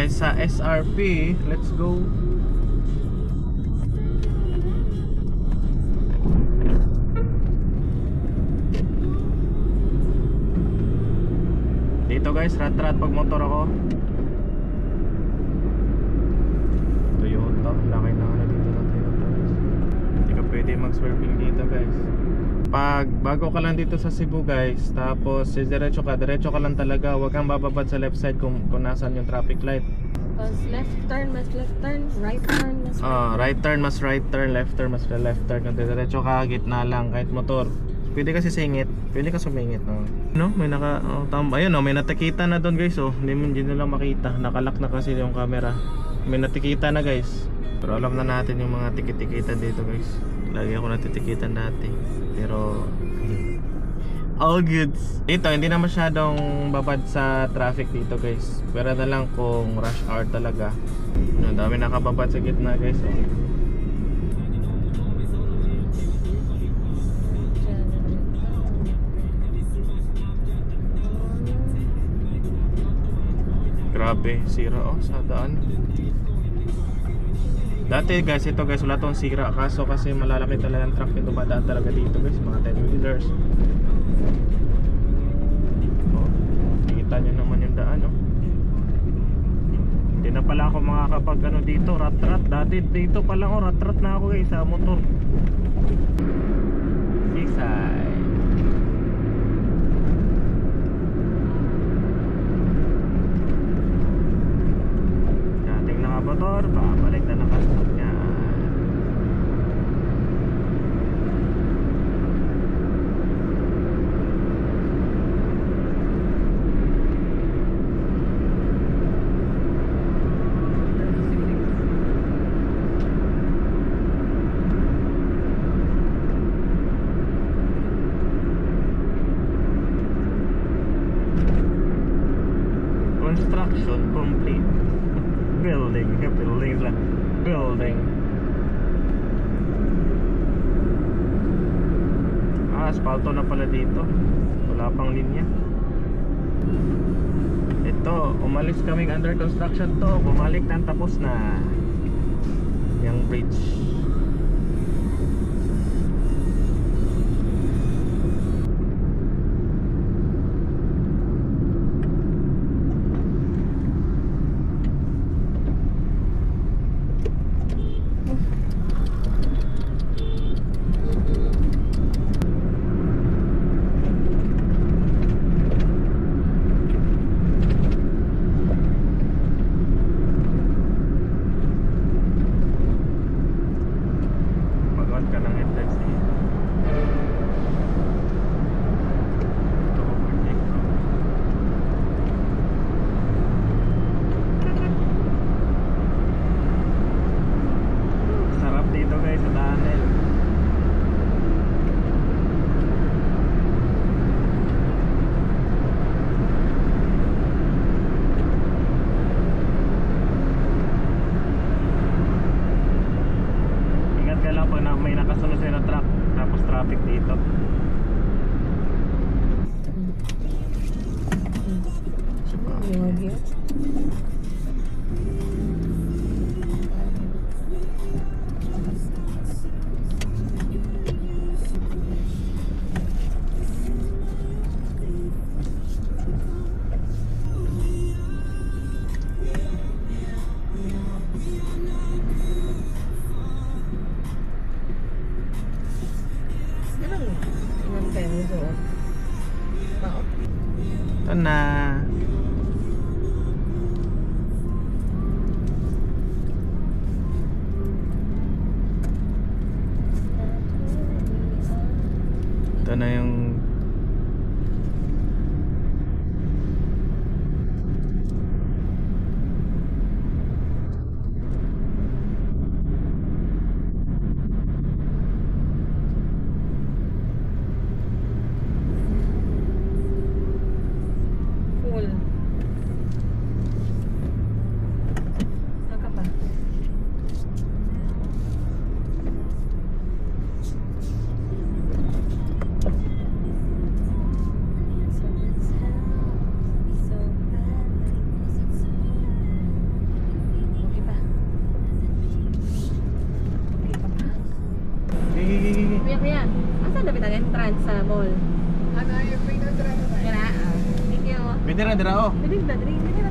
guys sa SRP. Let's go. Dito guys, rat-rat pag motor ako. Toyota, laki na ano dito na Toyota guys. Hindi ka pwede mag-swerving dito guys. Pag bago ka lang dito sa Cebu guys, tapos diretso ka lang talaga. Huwag kang bababad sa left side kung nasan yung traffic light. Cause left turn, mas left turn, right turn, mas Right turn, mas right turn, left turn, mas left turn. Kung diretso ka, gitna lang, kahit motor. Pwede kasi singit, pwede ka sumingit. No, may ayun may natikita na doon guys. Hindi nila makita, nakalak na kasi yung camera. May natikita na guys. Pero alam na natin yung mga tikit-tikitan dito guys. Lagi ako natitikitan dati. Pero all goods. Dito hindi na masyadong babad sa traffic dito guys. Pero na lang kung rush hour talaga. Ang dami nakababad sa gitna guys. Grabe, sira sa daan. Dati guys, ito guys, wala tong sira. Kaso kasi malalaki talaga ang truck yung dumadaan talaga dito guys, mga 10-wheelers. Kita nyo naman yung daan Hindi na pala ako makakapag dito, rat-rat. Dati dito pala rat-rat na ako guys sa motor. Seaside. Motor, babalik na nakastop niya. Construction complete. Building. Asfalto na pala dito. Wala pang linya. Ito, umalis kaming under construction to. Bumalik na, tapos na yung bridge. Ito na. Ito na yung Gigi. Kuya. Asan na bitang entrance sa mall? Ano yung pinag-trano na? Kaya, thank you. Pwede na dira oh. Pwede na, drink.